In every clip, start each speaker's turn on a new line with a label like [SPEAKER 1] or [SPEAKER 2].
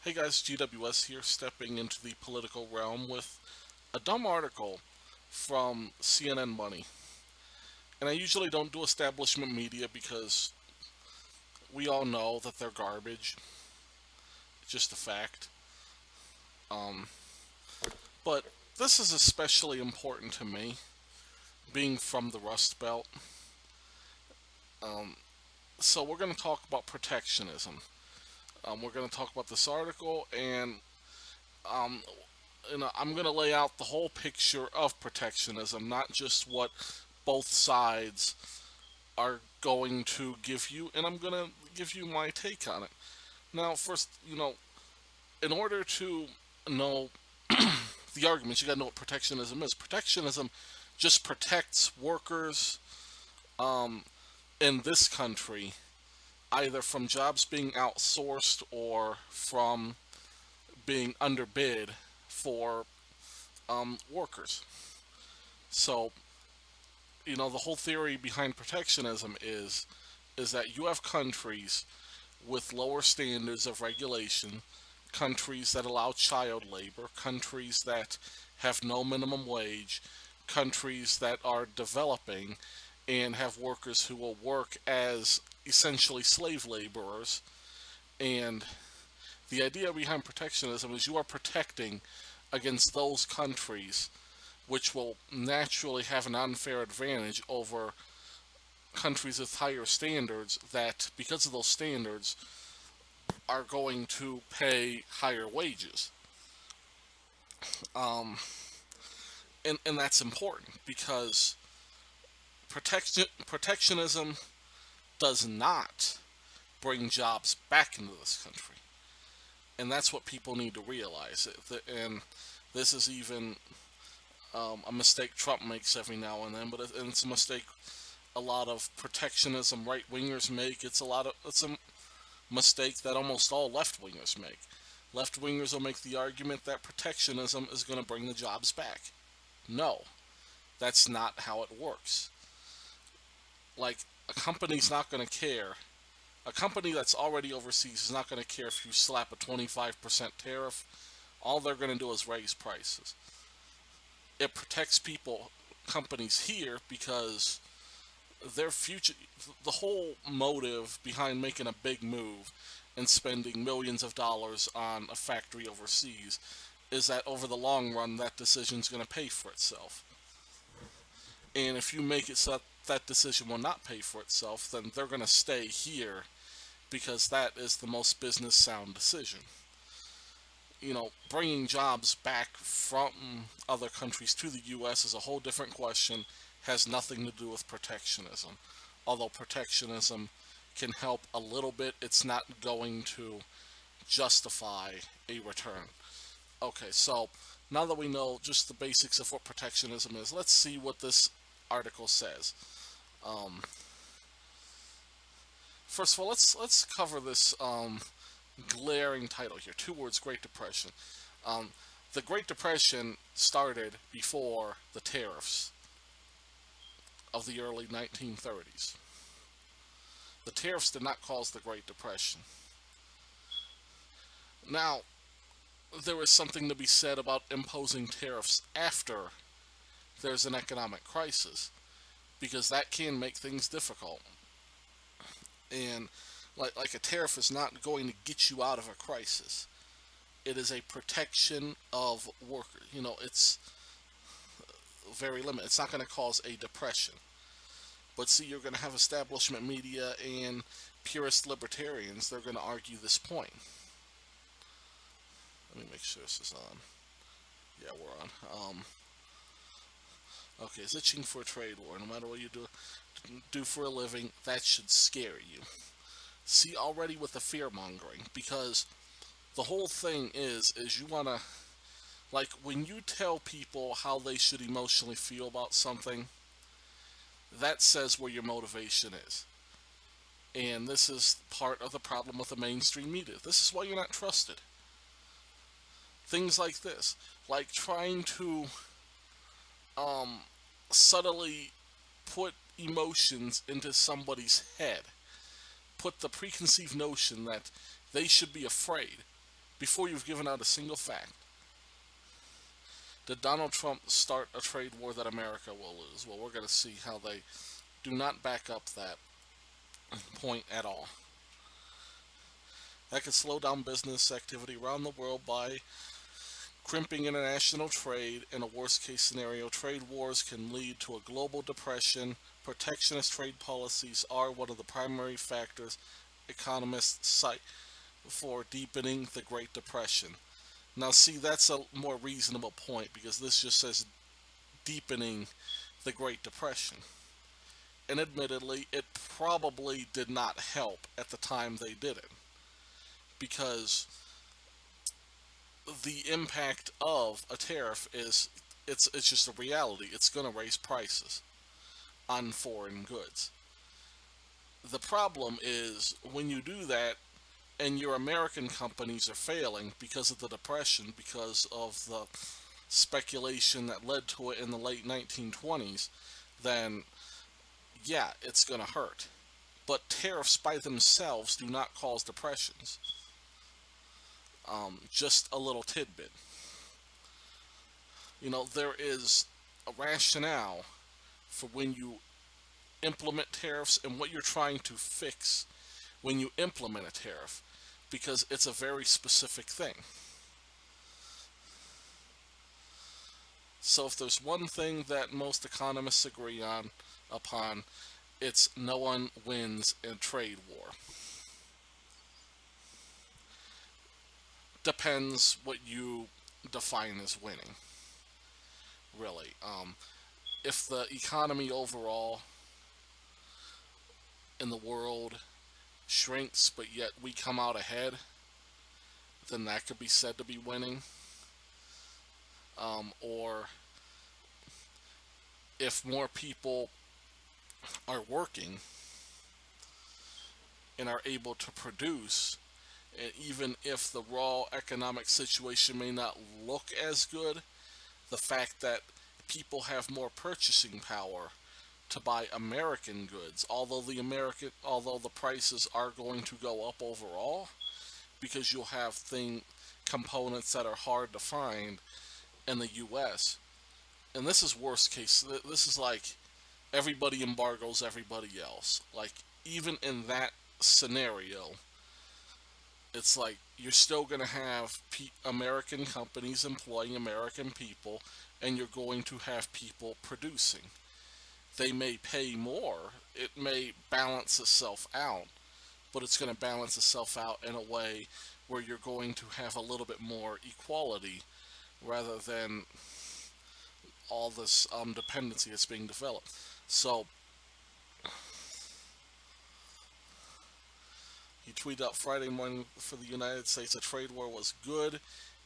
[SPEAKER 1] Hey guys, GWS here, stepping into the political realm with a dumb article from CNN Money. And I usually don't do establishment media because we all know that they're garbage. It's just a fact. Um, but this is especially important to me, being from the Rust Belt. Um, so we're going to talk about protectionism. We're going to talk about this article, and um, I'm going to lay out the whole picture of protectionism, not just what both sides are going to give you, and I'm going to give you my take on it. Now, first, in order to know the arguments, you got to know what protectionism is. Protectionism just protects workers um, in this country either from jobs being outsourced or from being underbid for workers. So, the whole theory behind protectionism is that you have countries with lower standards of regulation, countries that allow child labor, countries that have no minimum wage, countries that are developing and have workers who will work as essentially slave laborers. And the idea behind protectionism is you are protecting against those countries which will naturally have an unfair advantage over countries with higher standards that, because of those standards, are going to pay higher wages. Um, and that's important because protectionism does not bring jobs back into this country. And that's what people need to realize. And this is even a mistake Trump makes every now and then, but it's a mistake a lot of protectionism right wingers make. It's a mistake that almost all left wingers make. Left wingers will make the argument that protectionism is going to bring the jobs back. No, that's not how it works. Like, a company's not going to care. A company that's already overseas is not going to care if you slap a 25% tariff. All they're going to do is raise prices. It protects companies here, because their future, the whole motive behind making a big move and spending millions of dollars on a factory overseas is that over the long run, that decision's going to pay for itself. And if you make it so that decision will not pay for itself, then they're going to stay here because that is the most business sound decision. Bringing jobs back from other countries to the U.S. is a whole different question, has nothing to do with protectionism. Although protectionism can help a little bit, it's not going to justify a return. Okay, so now that we know just the basics of what protectionism is, let's see what this article says. Um, First of all, let's cover this glaring title here. Two words: Great Depression. Um, the Great Depression started before the tariffs of the early 1930s. The tariffs did not cause the Great Depression. Now, there is something to be said about imposing tariffs after there's an economic crisis, because that can make things difficult. And like a tariff is not going to get you out of a crisis. It is a protection of workers. It's very limited. It's not going to cause a depression. But see, you're going to have establishment media and purist libertarians. They're going to argue this point. Let me make sure this is on. Yeah, we're on. Okay, it's itching for a trade war. No matter what you do for a living, that should scare you. See, already with the fear mongering, because the whole thing is you want to, like, when you tell people how they should emotionally feel about something, that says where your motivation is. And this is part of the problem with the mainstream media. This is why you're not trusted. Things like this, like trying to um, subtly put emotions into somebody's head, put the preconceived notion that they should be afraid. before you've given out a single fact. Did Donald Trump start a trade war that America will lose? Well, we're going to see how they do not back up that point at all. That could slow down business activity around the world by crimping international trade. In a worst case scenario, trade wars can lead to a global depression. Protectionist trade policies are one of the primary factors economists cite for deepening the Great Depression. Now, see, that's a more reasonable point because this just says deepening the Great Depression. And admittedly, it probably did not help at the time they did it because the impact of a tariff is it's just a reality. It's going to raise prices on foreign goods. The problem is when you do that and your American companies are failing because of the depression, because of the speculation that led to it in the late 1920s, then yeah, it's going to hurt. But tariffs by themselves do not cause depressions. Just a little tidbit. There is a rationale for when you implement tariffs and what you're trying to fix when you implement a tariff because it's a very specific thing. So if there's one thing that most economists agree upon, it's no one wins in a trade war. Depends what you define as winning, really. If the economy overall in the world shrinks, but yet we come out ahead, then that could be said to be winning. Or if more people are working and are able to produce, and even if the raw economic situation may not look as good, the fact that people have more purchasing power to buy American goods, although the prices are going to go up overall, because you'll have components that are hard to find in the U.S. And this is worst case. This is like everybody embargoes everybody else. Like even in that scenario, it's like you're still going to have American companies employing American people, and you're going to have people producing. They may pay more. It may balance itself out, but it's going to balance itself out in a way where you're going to have a little bit more equality rather than all this dependency that's being developed. So he tweeted out Friday morning for the United States a trade war was good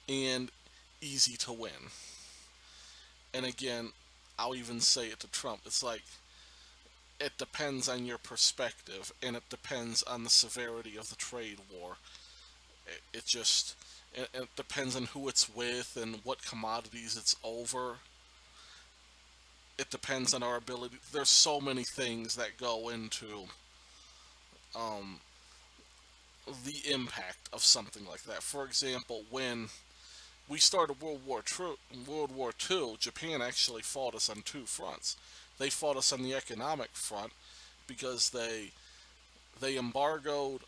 [SPEAKER 1] and easy to win. And again, I'll even say it to Trump. It's like it depends on your perspective and it depends on the severity of the trade war. It depends on who it's with and what commodities it's over. It depends on our ability. There's so many things that go into um, the impact of something like that. For example, when we started World War II, Japan actually fought us on two fronts. They fought us on the economic front because they embargoed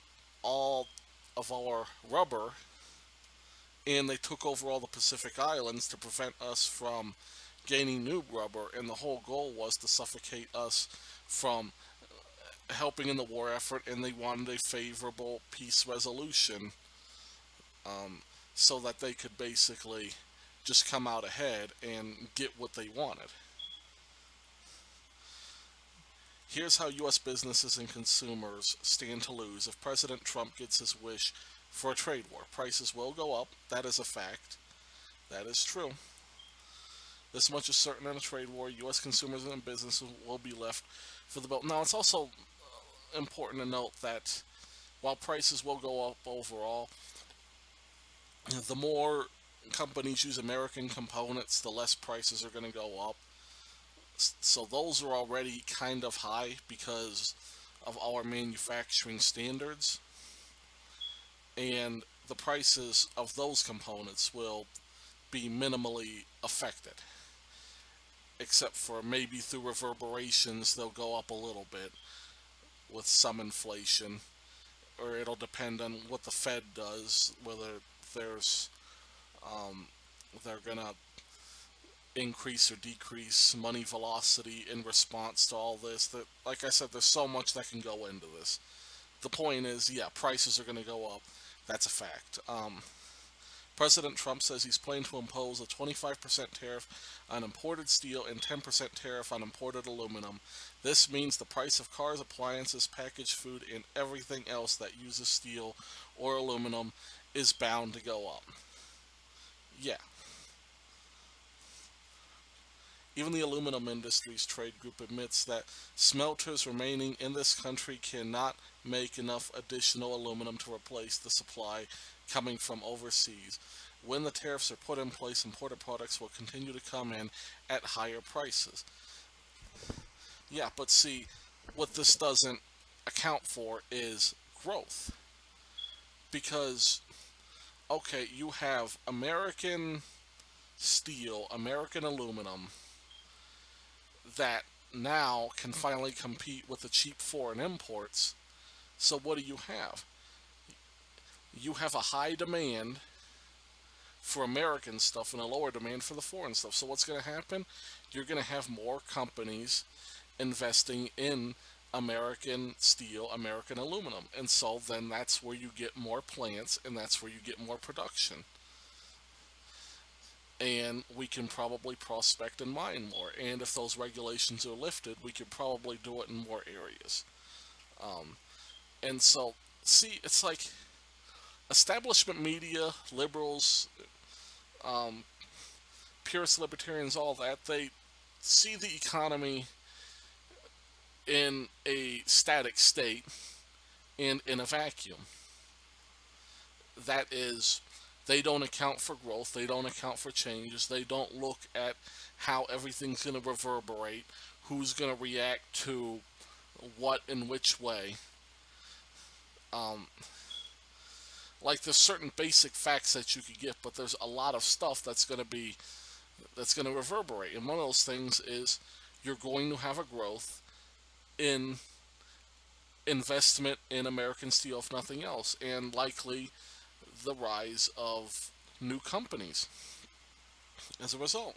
[SPEAKER 1] all of our rubber and they took over all the Pacific Islands to prevent us from gaining new rubber, and the whole goal was to suffocate us from helping in the war effort, and they wanted a favorable peace resolution so that they could basically just come out ahead and get what they wanted. Here's how U.S. businesses and consumers stand to lose if President Trump gets his wish for a trade war. Prices will go up. That is a fact. That is true. This much is certain in a trade war. U.S. consumers and businesses will be left for the bill. Now, it's also important to note that while prices will go up overall, the more companies use American components, the less prices are going to go up. So those are already kind of high because of our manufacturing standards. And the prices of those components will be minimally affected, except for maybe through reverberations, they'll go up a little bit with some inflation, or it'll depend on what the Fed does, whether there's they're gonna increase or decrease money velocity in response to all this. That, like I said, there's so much that can go into this. The point is, yeah, prices are going to go up. That's a fact. President Trump says he's planning to impose a 25% tariff on imported steel and 10% tariff on imported aluminum. This means the price of cars, appliances, packaged food, and everything else that uses steel or aluminum is bound to go up. Yeah. Even the aluminum industries trade group admits that smelters remaining in this country cannot make enough additional aluminum to replace the supply coming from overseas. When the tariffs are put in place, imported products will continue to come in at higher prices. Yeah, but see, what this doesn't account for is growth. Because, okay, you have American steel, American aluminum, that now can finally compete with the cheap foreign imports. So what do you have? You have a high demand for American stuff and a lower demand for the foreign stuff. So what's going to happen? You're going to have more companies investing in American steel, American aluminum. And so then that's where you get more plants and that's where you get more production. And we can probably prospect and mine more. And if those regulations are lifted, we could probably do it in more areas. And so, see, it's like establishment media, liberals, um, purist libertarians, all that, they see the economy in a static state and in a vacuum. That is, they don't account for growth, they don't account for changes, they don't look at how everything's going to reverberate, who's going to react to what in which way. Um, like there's certain basic facts that you could get, but there's a lot of stuff that's going to reverberate. And one of those things is you're going to have a growth in investment in American steel, if nothing else, and likely the rise of new companies as a result.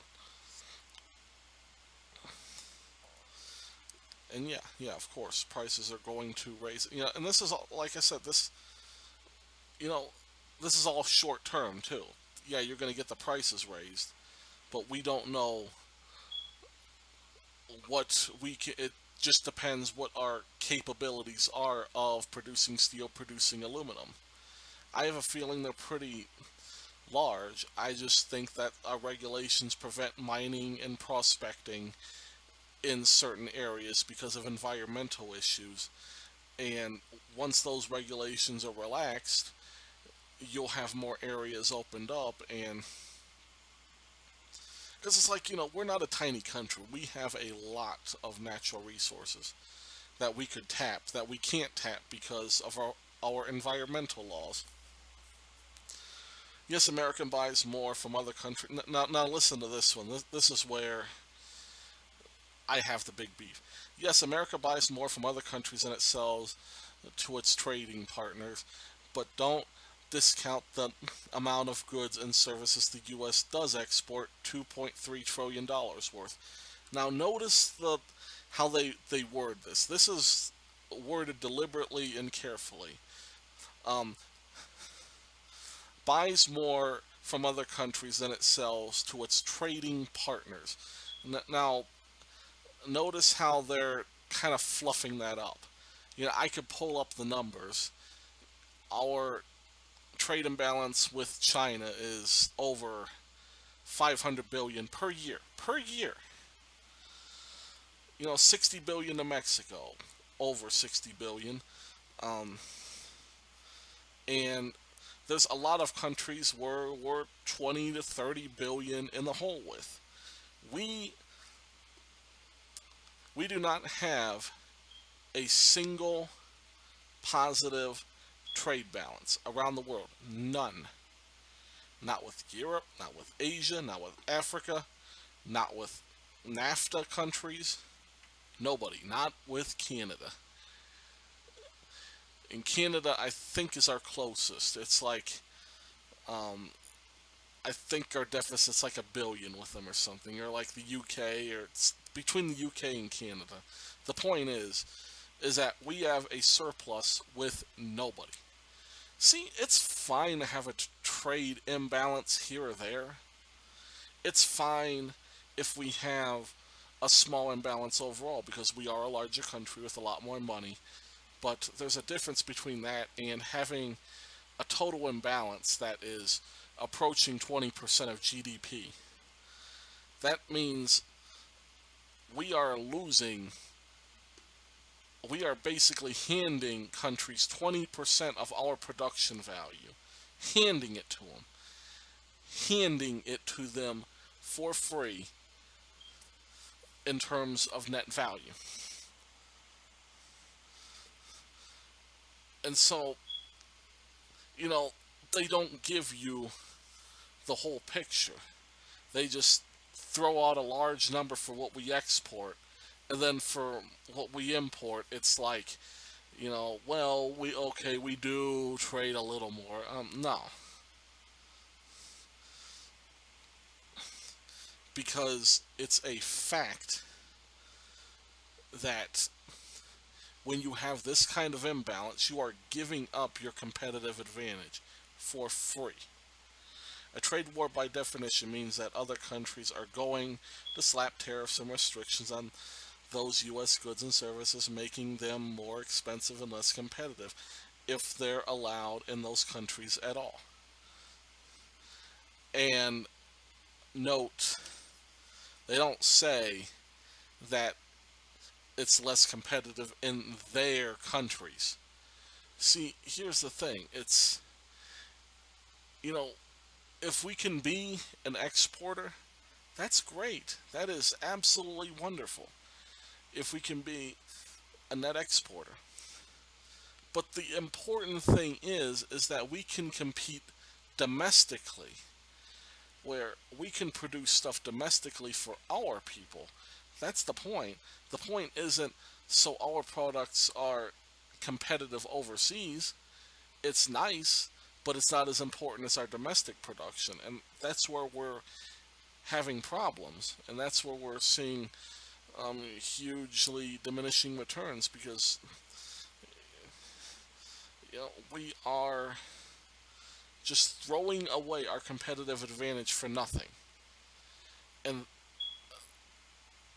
[SPEAKER 1] And yeah, yeah, of course, prices are going to raise. And this is like I said, you know, this is all short term too. Yeah, you're going to get the prices raised, but we don't know what we can. It just depends what our capabilities are of producing steel, producing aluminum. I have a feeling they're pretty large. I just think that our regulations prevent mining and prospecting in certain areas because of environmental issues. And once those regulations are relaxed, you'll have more areas opened up. And because it's like, we're not a tiny country, we have a lot of natural resources that we could tap that we can't tap because of our environmental laws. Yes, America buys more from other countries. Now listen to this one. This is where I have the big beef. Yes, America buys more from other countries than it sells to its trading partners, but don't discount the amount of goods and services the U.S. does export $2.3 trillion worth. Now, notice how they word this. This is worded deliberately and carefully. Um, buys more from other countries than it sells to its trading partners. Now, notice how they're kind of fluffing that up. I could pull up the numbers. Our trade imbalance with China is over 500 billion per year. Per year. 60 billion to Mexico, over 60 billion. Um, and there's a lot of countries where we're 20 to 30 billion in the hole with. We we do not have a single positive trade balance around the world. None. Not with Europe, not with Asia, not with Africa, not with NAFTA countries. Nobody. Not with Canada. And Canada, I think, is our closest. It's like, um, I think our deficit's like $1 billion with them or something, or like the UK, or it's between the UK and Canada. The point is that we have a surplus with nobody. See, it's fine to have a trade imbalance here or there. It's fine if we have a small imbalance overall because we are a larger country with a lot more money. But there's a difference between that and having a total imbalance that is approaching 20% of GDP. That means we are losing, we are basically handing countries 20% of our production value, handing it to them, handing it to them for free in terms of net value. And so, they don't give you the whole picture. They just throw out a large number for what we export, and then for what we import, it's like, well, we do trade a little more. No, because it's a fact that when you have this kind of imbalance, you are giving up your competitive advantage for free. A trade war, by definition, means that other countries are going to slap tariffs and restrictions on those U.S. goods and services, making them more expensive and less competitive if they're allowed in those countries at all. And note, they don't say that it's less competitive in their countries. See, here's the thing. You know, if we can be an exporter, that's great. That is absolutely wonderful. If we can be a net exporter. But the important thing is that we can compete domestically, where we can produce stuff domestically for our people. That's the point. The point isn't so our products are competitive overseas. It's nice, but it's not as important as our domestic production. And that's where we're having problems. And that's where we're seeing hugely diminishing returns because we are just throwing away our competitive advantage for nothing. And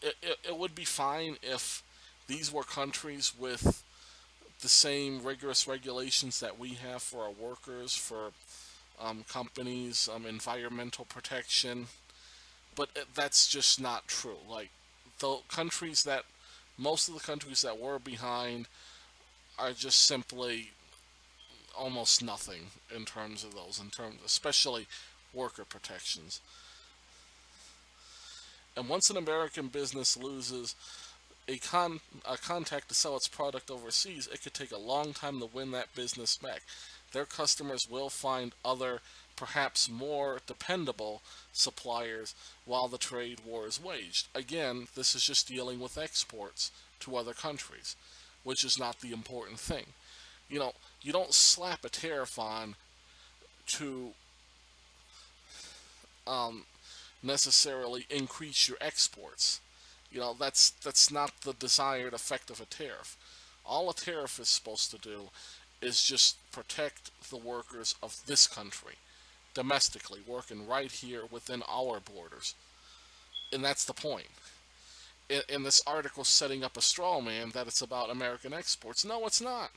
[SPEAKER 1] it would be fine if these were countries with the same rigorous regulations that we have for our workers, for companies, environmental protection, but that's just not true. Like the countries that, most of the countries that were behind are just simply almost nothing in terms of those, in terms, especially worker protections. And once an American business loses a contact to sell its product overseas, it could take a long time to win that business back. Their customers will find other, perhaps more dependable suppliers while the trade war is waged. Again, this is just dealing with exports to other countries, which is not the important thing. You don't slap a tariff on to necessarily increase your exports. That's not the desired effect of a tariff. All a tariff is supposed to do is just protect the workers of this country domestically, working right here within our borders. And that's the point. In this article setting up a straw man that it's about American exports. No, it's not.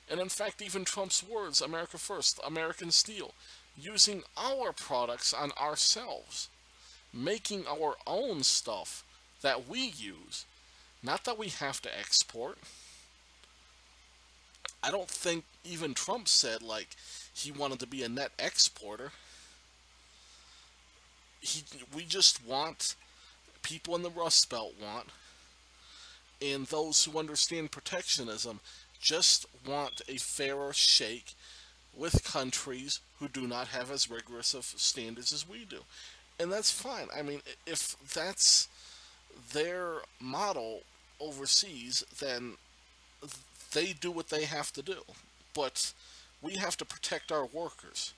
[SPEAKER 1] And in fact, even Trump's words, America first, American steel, using our products on ourselves, making our own stuff that we use, not that we have to export. I don't think even Trump said like he wanted to be a net exporter. We just want, people in the Rust Belt want, and those who understand protectionism just want a fairer shake with countries who do not have as rigorous of standards as we do. And that's fine. I mean, if that's their model overseas, then they do what they have to do. But we have to protect our workers.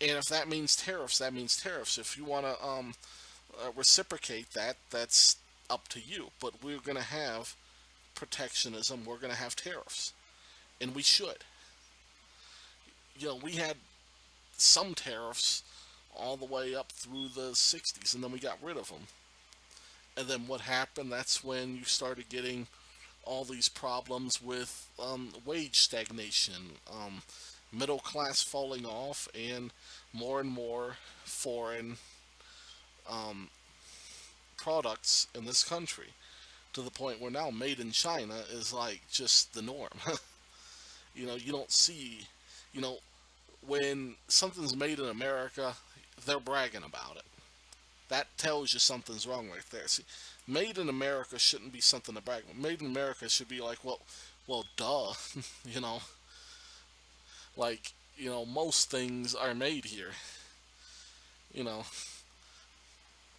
[SPEAKER 1] And if that means tariffs, that means tariffs. If you want to reciprocate that, that's up to you. But we're going to have protectionism. We're going to have tariffs. And we should. We had some tariffs all the way up through the 60s, and then we got rid of them. And then what happened? That's when you started getting all these problems with wage stagnation, middle class falling off, and more foreign um, products in this country, to the point where now made in China is like just the norm. You don't see, you know, when something's made in America, they're bragging about it. That tells you something's wrong right there. See, made in America shouldn't be something to brag about. Made in America should be like, well, duh, you know, like, most things are made here, you know.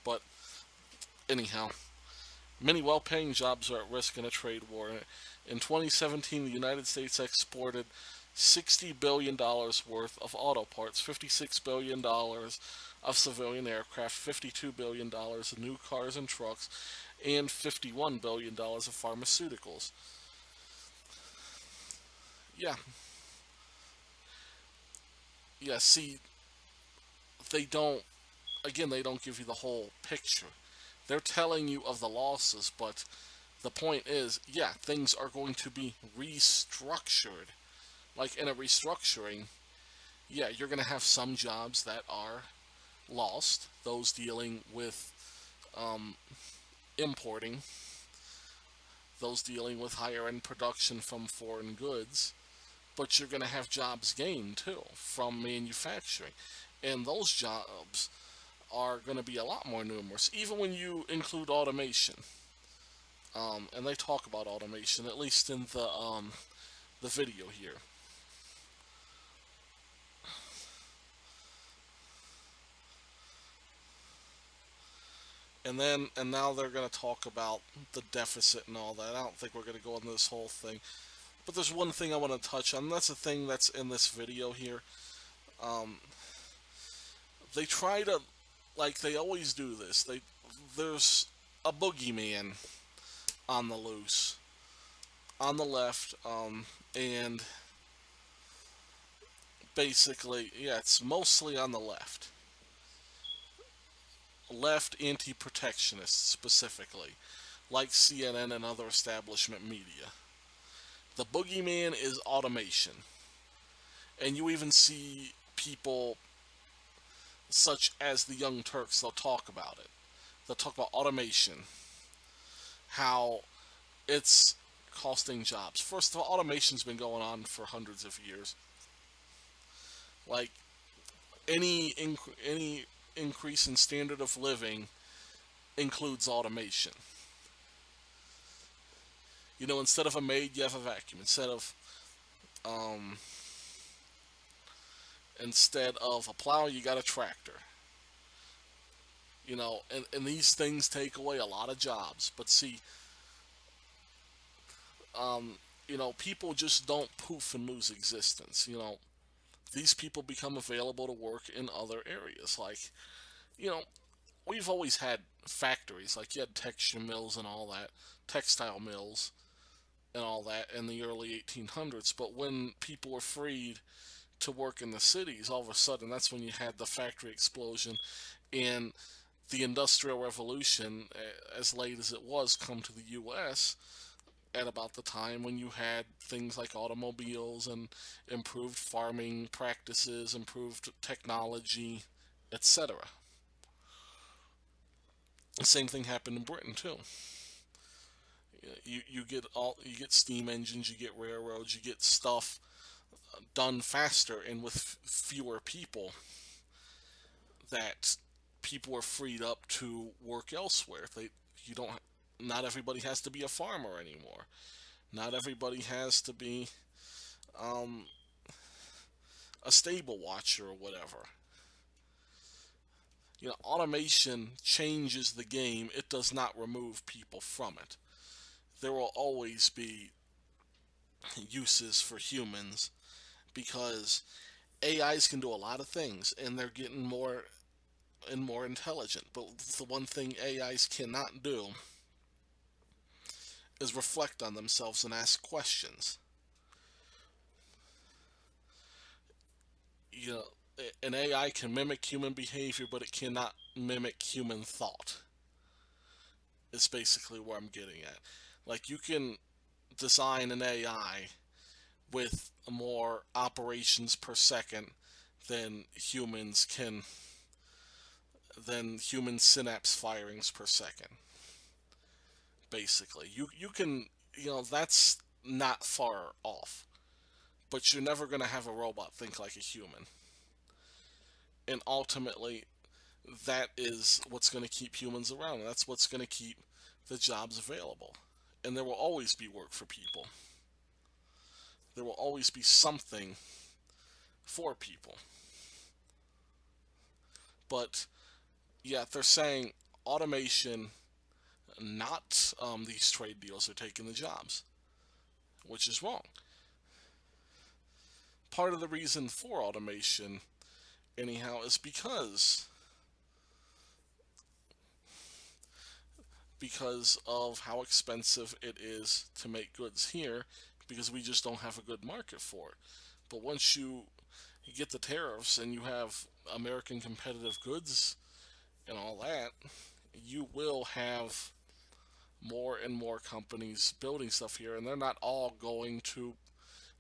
[SPEAKER 1] But anyhow, many well-paying jobs are at risk in a trade war. In 2017, the United States exported $60 billion worth of auto parts, $56 billion of civilian aircraft, $52 billion of new cars and trucks, and $51 billion of pharmaceuticals. Yeah, yeah. See, they don't. Again, they don't give you the whole picture. They're telling you of the losses, but the point is, yeah, things are going to be restructured. Like in a restructuring, yeah, you're going to have some jobs that are lost, those dealing with um, importing, those dealing with higher end production from foreign goods, but you're going to have jobs gained too from manufacturing. And those jobs are going to be a lot more numerous, even when you include automation. And they talk about automation, at least in the video here. And now they're going to talk about the deficit and all that. I don't think we're going to go into this whole thing, but there's one thing I want to touch on. That's the thing that's in this video here. Um, they try to, like they always do this. There's a boogeyman on the loose on the left, and basically, yeah, it's mostly on the left anti-protectionist specifically, like CNN and other establishment media. The boogeyman is automation, and you even see people such as the Young Turks. They'll talk about it. They'll talk about automation, how it's costing jobs. First of all, automation's been going on for hundreds of years. Like any increase in standard of living includes automation. Instead of a maid, you have a vacuum. Um, instead of a plow, you got a tractor. And these things take away a lot of jobs. But see, um, people just don't poof and lose existence. These people become available to work in other areas. Like, you know, we've always had factories. Like, you had texture mills and all that, textile mills and all that in the early 1800s. But when people were freed to work in the cities, all of a sudden, that's when you had the factory explosion and the Industrial Revolution, as late as it was, come to the U.S. at about the time when you had things like automobiles and improved farming practices, improved technology, etc. The same thing happened in Britain too. You get steam engines, you get railroads, you get stuff done faster and with fewer people, that people are freed up to work elsewhere. You don't Not everybody has to be a farmer anymore. Not everybody has to be um, a stable watcher or whatever. Automation changes the game. It does not remove people from it. There will always be uses for humans because AIs can do a lot of things and they're getting more and more intelligent. But the one thing AIs cannot do is reflect on themselves and ask questions. You know, an AI can mimic human behavior, but it cannot mimic human thought. Is basically where I'm getting at. Like you can design an AI with more operations per second than humans can than human synapse firings per second. Basically, you can that's not far off, but you're never going to have a robot think like a human. And ultimately, that is what's going to keep humans around. That's what's going to keep the jobs available. And there will always be work for people. There will always be something for people. But yeah, they're saying automation, not these trade deals, are taking the jobs, which is wrong. Part of the reason for automation, anyhow, is because of how expensive it is to make goods here, because we just don't have a good market for it. But once you get the tariffs and you have American competitive goods and all that, you will have more and more companies building stuff here, and they're not all going to.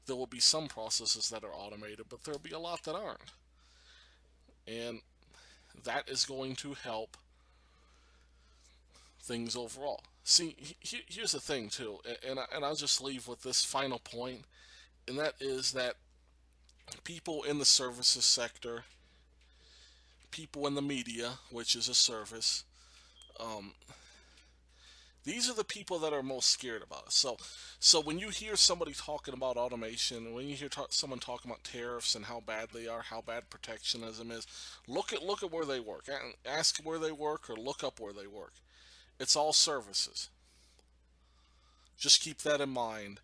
[SPEAKER 1] There will be some processes that are automated, but there'll be a lot that aren't. And that is going to help things overall. See, here's the thing, too, and I'll just leave with this final point, and that is that people in the services sector, people in the media, which is a service, um, these are the people that are most scared about it. So when you hear somebody talking about automation, when you hear someone talking about tariffs and how bad they are, how bad protectionism is, look at where they work. Ask where they work or look up where they work. It's all services. Just keep that in mind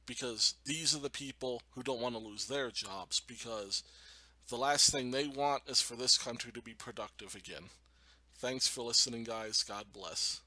[SPEAKER 1] because these are the people who don't want to lose their jobs because the last thing they want is for this country to be productive again. Thanks for listening, guys. God bless.